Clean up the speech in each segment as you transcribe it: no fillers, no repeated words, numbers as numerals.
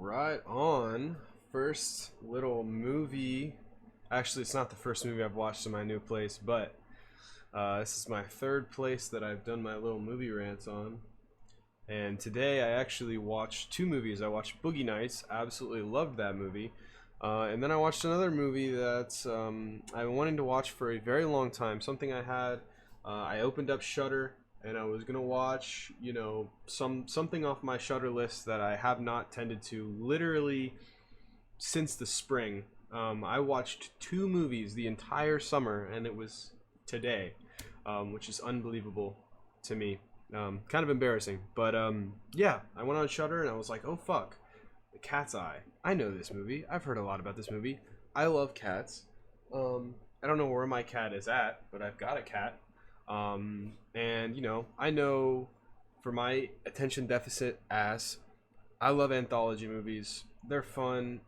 Right on. First little movie. Actually, it's not the first movie I've watched in my new place, but this is my third place that I've done my little movie rants on. And today I actually watched two movies. I watched Boogie Nights. I absolutely loved that movie. And then I watched another movie that I've been wanting to watch for a very long time. Something I had. I opened up Shudder and I was gonna watch, something off my Shudder list that I have not tended to literally since the spring. I watched two movies the entire summer, and it was today, which is unbelievable to me. Kind of embarrassing, but yeah, I went on Shudder and I was like, oh fuck, The Cat's Eye. I know this movie. I've heard a lot about this movie. I love cats. I don't know where my cat is at, but I've got a cat. And I know for my attention deficit ass, I love anthology movies. They're fun.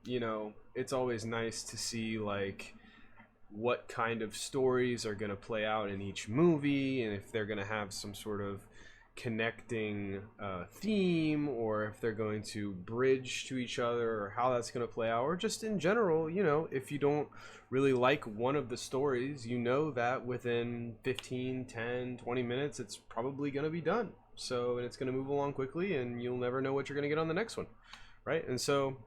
It's always nice to see like what kind of stories are going to play out in each movie, and if they're going to have some sort of connecting theme, or if they're going to bridge to each other, or how that's going to play out, or just in general, if you don't really like one of the stories, that within 15, 10, 20 minutes it's probably going to be done. So, and it's going to move along quickly, and you'll never know what you're going to get on the next one, right? And so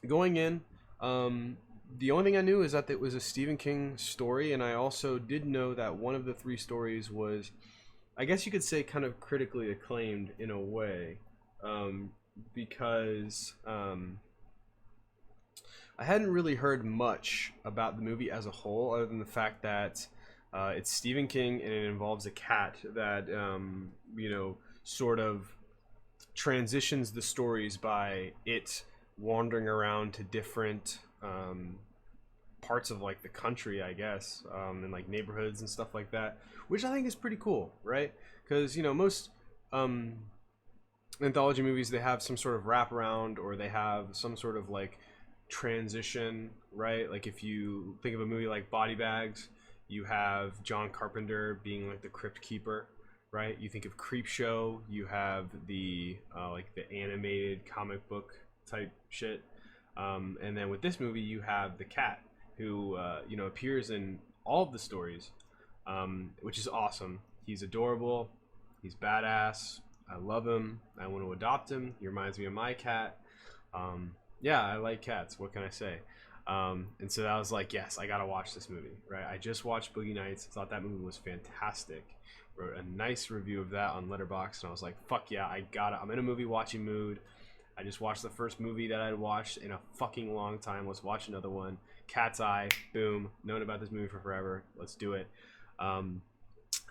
going in, the only thing I knew is that it was a Stephen King story, and I also did know that one of the three stories was, I guess you could say, kind of critically acclaimed in a way, because I hadn't really heard much about the movie as a whole, other than the fact that it's Stephen King and it involves a cat that, sort of transitions the stories by it wandering around to different parts of like the country, I guess, and like neighborhoods and stuff like that, which I think is pretty cool, right? Because most anthology movies, they have some sort of wraparound, or they have some sort of like transition, right? Like if you think of a movie like Body Bags, you have John Carpenter being like the crypt keeper, right? You think of Creepshow, you have the like the animated comic book type shit, and then with this movie you have the cat who appears in all of the stories, which is awesome. He's adorable, he's badass, I love him, I want to adopt him. He reminds me of my cat. Yeah, I like cats, what can I say? And so I was like, yes, I gotta watch this movie, right? I just watched Boogie Nights, thought that movie was fantastic, wrote a nice review of that on Letterboxd, and I was like, fuck yeah, I got it. I'm in a movie watching mood. I just watched the first movie that I'd watched in a fucking long time. Let's watch another one. Cat's Eye, boom, known about this movie for forever, let's do it.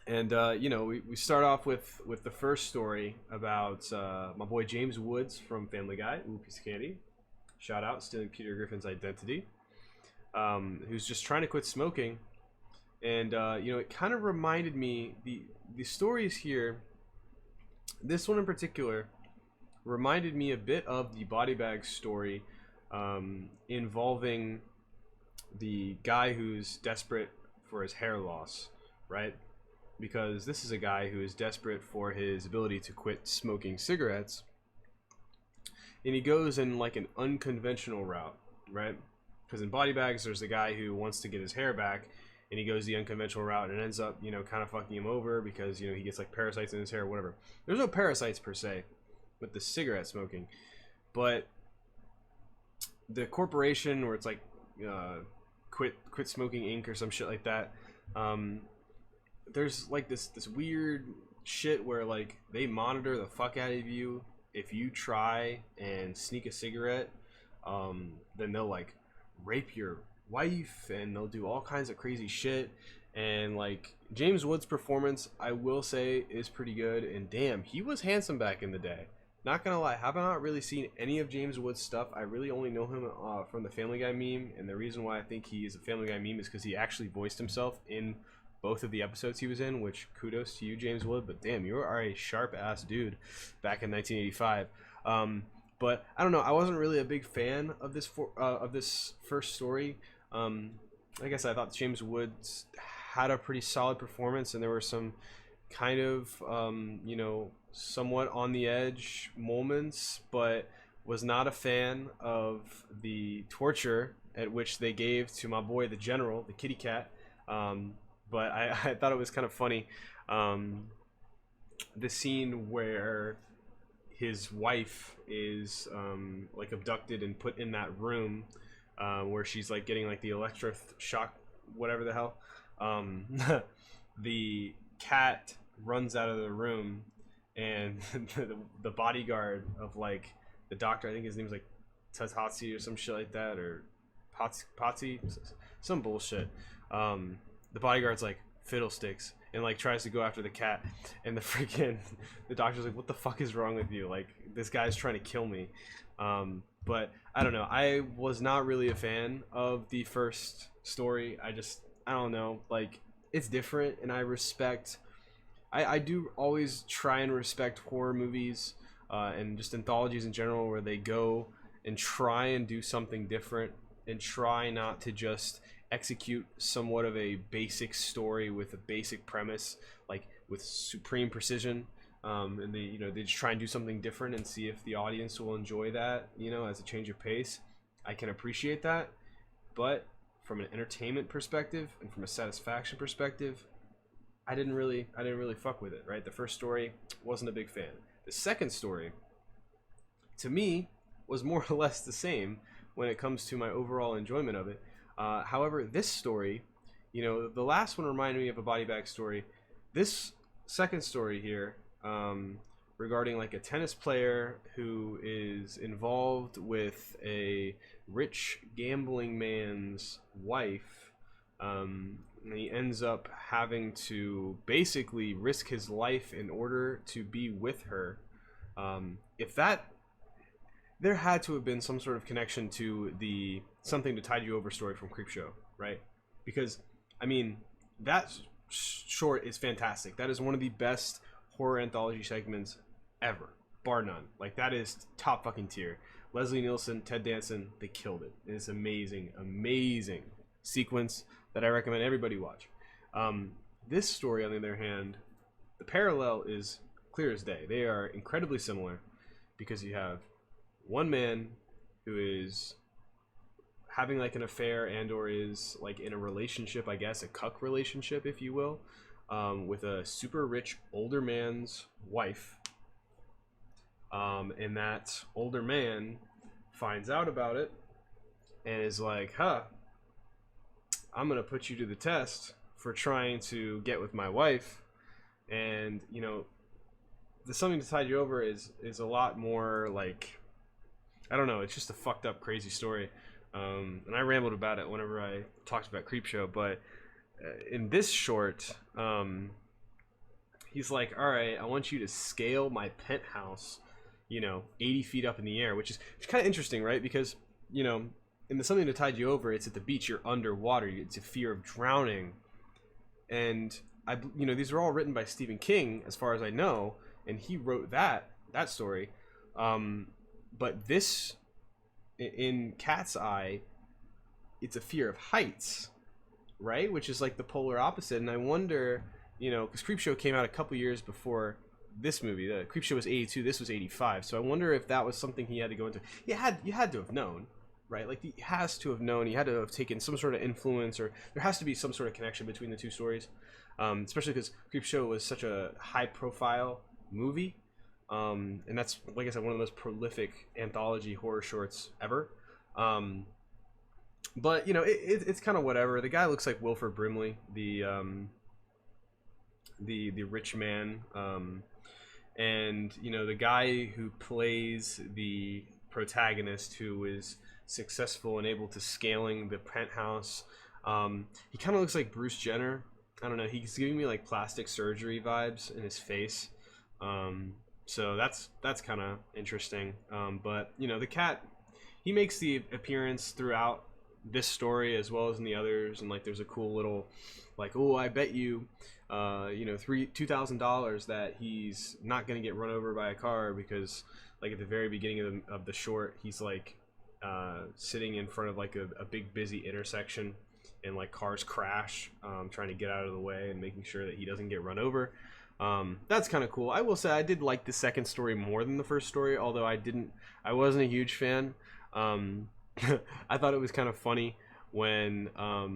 We start off with the first story about my boy James Woods from Family Guy, ooh, piece of candy, shout out, stealing Peter Griffin's identity, who's just trying to quit smoking. And it kind of reminded me, the stories here, this one in particular, reminded me a bit of the Body Bag story, involving the guy who's desperate for his hair loss, right? Because this is a guy who is desperate for his ability to quit smoking cigarettes, and he goes in like an unconventional route, right? Because in Body Bags, there's the guy who wants to get his hair back, and he goes the unconventional route and ends up, kind of fucking him over because, he gets like parasites in his hair or whatever. There's no parasites per se with the cigarette smoking, but the corporation where it's like quit smoking Inc. or some shit like that, there's like this weird shit where like they monitor the fuck out of you if you try and sneak a cigarette. Then they'll like rape your wife, and they'll do all kinds of crazy shit. And like James Woods' performance, I will say, is pretty good, and damn, he was handsome back in the day. Not gonna lie, have not really seen any of James Woods' stuff. I really only know him from the Family Guy meme, and the reason why I think he is a Family Guy meme is because he actually voiced himself in both of the episodes he was in, which kudos to you, James Wood, but damn, you are a sharp-ass dude back in 1985. But I don't know, I wasn't really a big fan of this first story. Like I said, I thought James Woods had a pretty solid performance, and there were some kind of, somewhat on the edge moments, but was not a fan of the torture at which they gave to my boy the general, the kitty cat. But I thought it was kind of funny. The scene where his wife is like abducted and put in that room where she's like getting like the electroshock, whatever the hell. The cat runs out of the room, and the bodyguard of like the doctor, I think his name's like Tatatsi or some shit like that, or Patsy, some bullshit. The bodyguard's like fiddlesticks and like tries to go after the cat, and the doctor's like, what the fuck is wrong with you? Like, this guy's trying to kill me. But I don't know, I was not really a fan of the first story. I don't know, like, it's different, and I do always try and respect horror movies and just anthologies in general, where they go and try and do something different and try not to just execute somewhat of a basic story with a basic premise, like with supreme precision. And they just try and do something different and see if the audience will enjoy that, as a change of pace. I can appreciate that, but from an entertainment perspective and from a satisfaction perspective, I didn't really fuck with it, right? The first story, wasn't a big fan. The second story, to me, was more or less the same when it comes to my overall enjoyment of it. However, this story, the last one reminded me of a body bag story. This second story here, regarding like a tennis player who is involved with a rich gambling man's wife, and he ends up having to basically risk his life in order to be with her. There had to have been some sort of connection to the Something to Tide You Over story from Creepshow, right? Because, I mean, that short is fantastic. That is one of the best horror anthology segments ever, bar none. Like, that is top fucking tier. Leslie Nielsen, Ted Danson, they killed it. It's amazing, amazing sequence that I recommend everybody watch. This story, on the other hand, the parallel is clear as day. They are incredibly similar because you have one man who is having like an affair and or is like in a relationship, I guess, a cuck relationship, if you will, with a super rich older man's wife. And that older man finds out about it and is like, I'm gonna put you to the test for trying to get with my wife. And the Something to Tide You Over is a lot more like, I don't know, it's just a fucked up crazy story. And I rambled about it whenever I talked about Creepshow, but in this short, he's like, all right, I want you to scale my penthouse 80 feet up in the air, which is kind of interesting, right? Because in the Something to Tide You Over, it's at the beach, you're underwater, it's a fear of drowning. And these are all written by Stephen King, as far as I know, and he wrote that story. But this, in Cat's Eye, it's a fear of heights, right? Which is like the polar opposite. And I wonder, because Creepshow came out a couple years before this movie. The Creepshow was 82, this was 85. So I wonder if that was something he had to go into. You had to have known, right? Like, he has to have known. He had to have taken some sort of influence, or there has to be some sort of connection between the two stories. Especially because Creepshow was such a high-profile movie. And that's, like I said, one of the most prolific anthology horror shorts ever. But it's kind of whatever. The guy looks like Wilford Brimley, the rich man, and the guy who plays the protagonist, who is successful and able to scaling the penthouse. He kind of looks like Bruce Jenner. I don't know. He's giving me like plastic surgery vibes in his face. So that's kind of interesting. But the cat, he makes the appearance throughout this story as well as in the others, and like there's a cool little like, oh, I bet you $2,000 that he's not gonna get run over by a car, because like at the very beginning of the short, he's like sitting in front of like a big busy intersection, and like cars crash, trying to get out of the way and making sure that he doesn't get run over. That's kind of cool. I will say I did like the second story more than the first story, although I wasn't a huge fan. Um, I thought it was kind of funny when our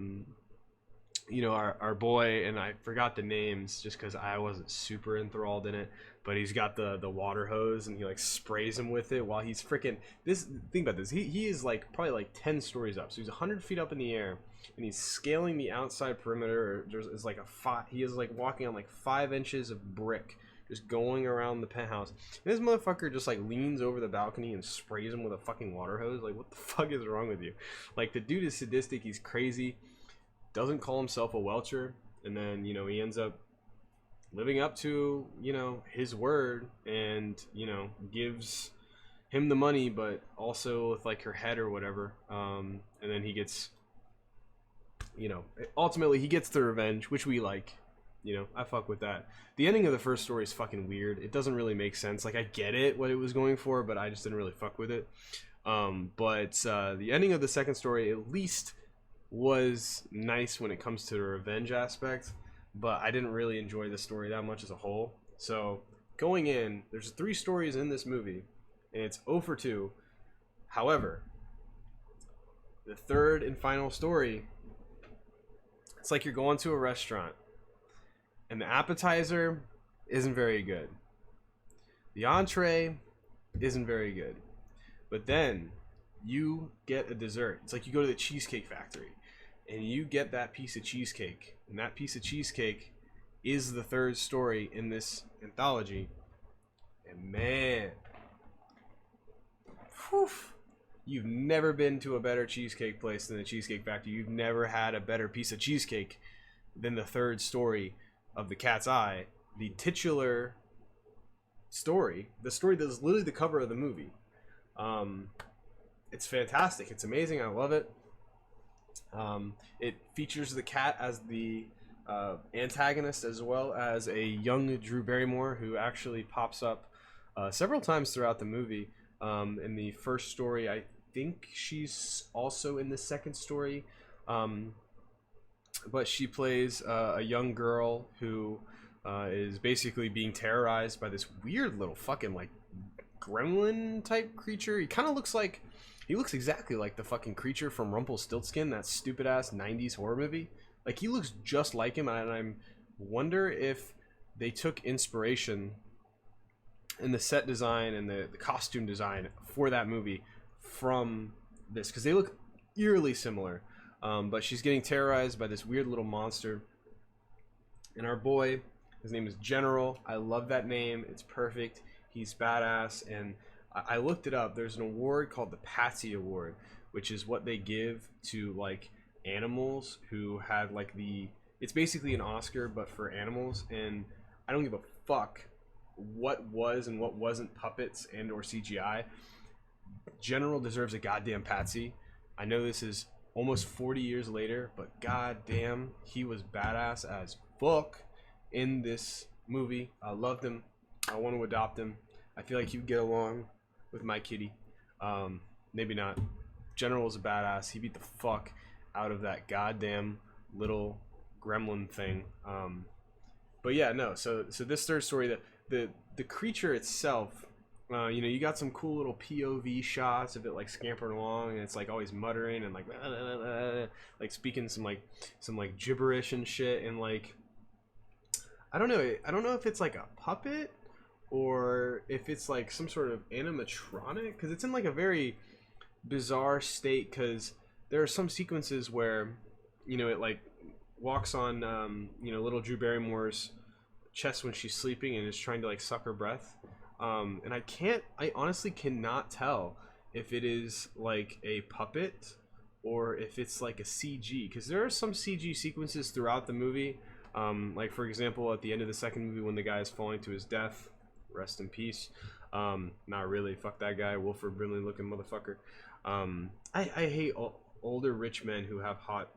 boy, and I forgot the names just because I wasn't super enthralled in it, but he's got the water hose and he like sprays him with it while he's freaking this. Think about this. He is like probably like 10 stories up, so he's 100 feet up in the air and he's scaling the outside perimeter. There's like he is like walking on like 5 inches of brick, just going around the penthouse. And this motherfucker just like leans over the balcony and sprays him with a fucking water hose. Like, what the fuck is wrong with you? Like, the dude is sadistic. He's crazy. Doesn't call himself a welcher, and then he ends up living up to his word, and gives him the money, but also with like her head or whatever. And then he gets ultimately he gets the revenge, which we like. I fuck with that. The ending of the first story is fucking weird. It doesn't really make sense. Like, I get it what it was going for, but I just didn't really fuck with it. But the ending of the second story at least was nice when it comes to the revenge aspect, but I didn't really enjoy the story that much as a whole. So going in, there's 3 stories in this movie, and it's 0 for 2. However, the third and final story, it's like you're going to a restaurant, and the appetizer isn't very good. The entree isn't very good. But then you get a dessert. It's like you go to the Cheesecake Factory and you get that piece of cheesecake, and that piece of cheesecake is the third story in this anthology. And man, whew, you've never been to a better cheesecake place than the Cheesecake Factory. You've never had a better piece of cheesecake than the third story of The Cat's Eye, the titular story, the story that is literally the cover of the movie. It's fantastic. It's amazing. I love it. It features the cat as the antagonist, as well as a young Drew Barrymore, who actually pops up several times throughout the movie. In the first story, I think she's also in the second story, but she plays a young girl who is basically being terrorized by this weird little fucking like gremlin type creature. He looks exactly like the fucking creature from Rumpelstiltskin, that stupid ass 90s horror movie. Like, he looks just like him, and I wonder if they took inspiration in the set design and the costume design for that movie from this, because they look eerily similar. But she's getting terrorized by this weird little monster, and our boy, his name is General. I love that name. It's perfect. He's badass, and I looked it up. There's an award called the Patsy Award, which is what they give to like animals who had like it's basically an Oscar but for animals, and I don't give a fuck what was and what wasn't puppets and or CGI. General deserves a goddamn Patsy. I know this is almost 40 years later, but goddamn, he was badass as fuck in this movie. I loved him. I want to adopt him. I feel like he would get along with my kitty. Maybe not. General was a badass. He beat the fuck out of that goddamn little gremlin thing. But yeah, no. So this third story, the creature itself, you got some cool little POV shots of it like scampering along, and it's like always muttering and like speaking some gibberish and shit, and like I don't know if it's like a puppet or if it's like some sort of animatronic, because it's in like a very bizarre state, because there are some sequences where it like walks on little Drew Barrymore's chest when she's sleeping and is trying to like suck her breath, and I honestly cannot tell if it is like a puppet or if it's like a CG, because there are some CG sequences throughout the movie, like for example at the end of the second movie when the guy is falling to his death, rest in peace. Not really, fuck that guy, Wilford Brimley looking motherfucker. I hate older rich men who have hot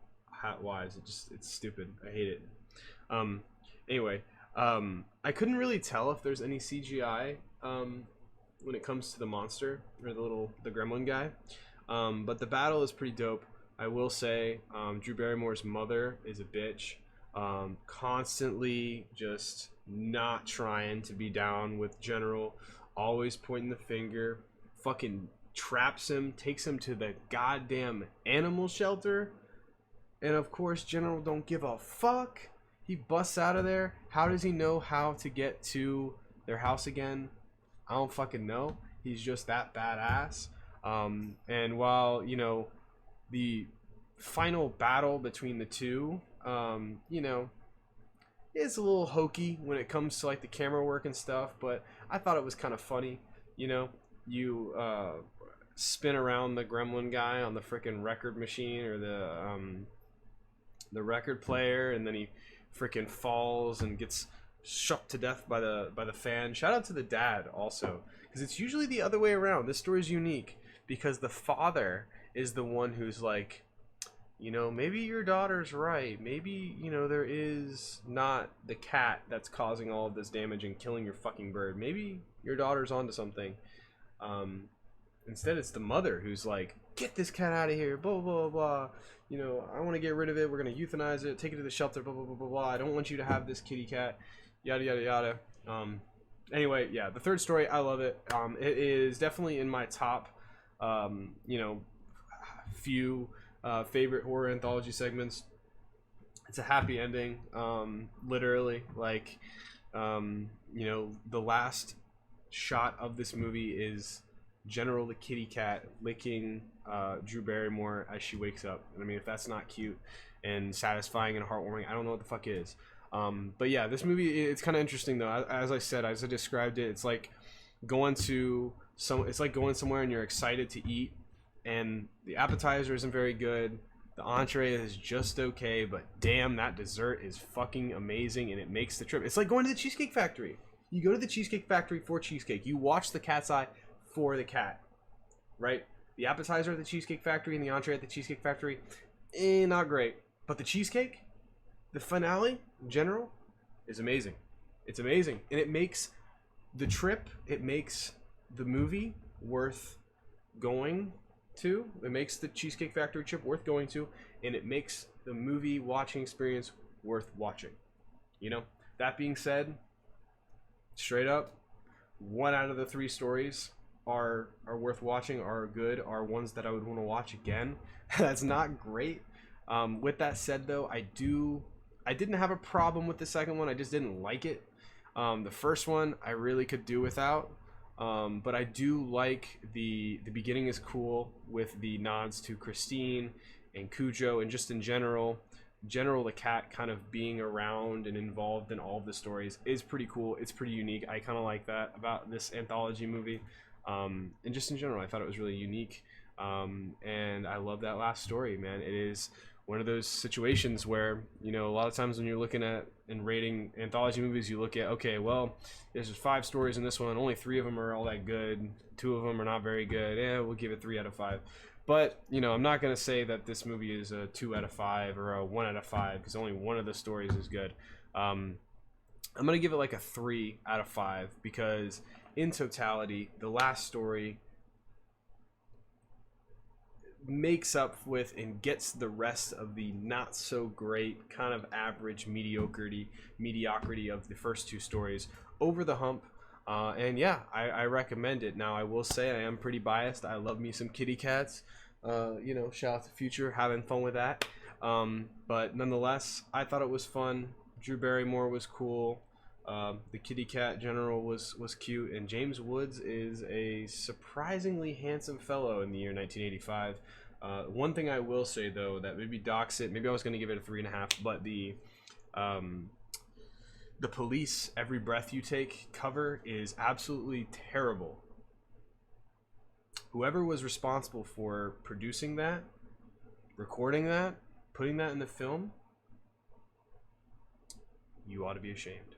wives. It's stupid. I hate it. Anyway, I couldn't really tell if there's any CGI when it comes to the monster or the gremlin guy, but the battle is pretty dope. I will say, Drew Barrymore's mother is a bitch, constantly just not trying to be down with General, always pointing the finger, fucking traps him, takes him to the goddamn animal shelter, and of course General don't give a fuck. He busts out of there. How does he know how to get to their house again? I don't fucking know. He's just that badass. And while, you know, the final battle between the two, you know, is a little hokey when it comes to like the camera work and stuff, but I thought it was kind of funny. You know, you spin around the gremlin guy on the freaking record machine or the record player, and then he freaking falls and gets shook to death by the fan. Shout out to the dad also, because it's usually the other way around. This story is unique because the father is the one who's like, you know, maybe your daughter's right. Maybe, you know, there is not the cat that's causing all of this damage and killing your fucking bird. Maybe your daughter's onto something. Instead, it's the mother who's like, get this cat out of here, blah, blah, blah. You know, I want to get rid of it. We're going to euthanize it, take it to the shelter, blah, blah, blah, blah, blah. I don't want you to have this kitty cat, yada, yada, yada. Anyway, yeah, the third story, I love it. It is definitely in my top, you know, few favorite horror anthology segments. It's a happy ending, literally. Like, you know, the last shot of this movie is General the kitty cat licking Drew Barrymore as she wakes up. And I mean, if that's not cute and satisfying and heartwarming, I don't know what the fuck is. But yeah, this movie, it's kind of interesting though. As I said, as I described it, it's like going to it's like going somewhere and you're excited to eat, and the appetizer isn't very good. The entree is just okay, but damn, that dessert is fucking amazing, and it makes the trip. It's like going to the Cheesecake Factory. You go to the Cheesecake Factory for cheesecake. You watch The Cat's Eye for the cat, right? The appetizer at the Cheesecake Factory and the entree at the Cheesecake Factory, not great. But the cheesecake, the finale, in general, is amazing. It's amazing, and it makes the trip, it makes the movie worth going to. It makes the Cheesecake Factory trip worth going to, and it makes the movie watching experience worth watching. You know, that being said, straight up, 1 out of the 3 stories are worth watching, are good, are ones that I would want to watch again. That's not great. With that said though, I didn't have a problem with the second one. I just didn't like it. The first one I really could do without. But I do like the beginning is cool with the nods to Christine and Cujo, and just in general the cat kind of being around and involved in all of the stories is pretty cool. It's pretty unique. I kind of like that about this anthology movie. And just in general, I thought it was really unique. And I love that last story, man. It is one of those situations where, you know, a lot of times when you're looking at and rating anthology movies, you look at, okay, well, there's 5 stories in this one, only 3 of them are all that good, 2 of them are not very good. We'll give it 3 out of 5. But, you know, I'm not going to say that this movie is a 2 out of 5 or a 1 out of 5, because only one of the stories is good. I'm going to give it like a 3 out of 5, because in totality, the last story makes up with and gets the rest of the not so great, kind of average mediocrity of the first 2 stories over the hump. And yeah, I recommend it. Now, I will say I am pretty biased. I love me some kitty cats. You know, shout out to Future, having fun with that. But nonetheless, I thought it was fun. Drew Barrymore was cool. The kitty cat general was cute, and James Woods is a surprisingly handsome fellow in the year 1985. One thing I will say though, that maybe docks it. Maybe I was going to give it a 3.5, but the Police Every Breath You Take cover is absolutely terrible. Whoever was responsible for producing that, recording that, putting that in the film, you ought to be ashamed.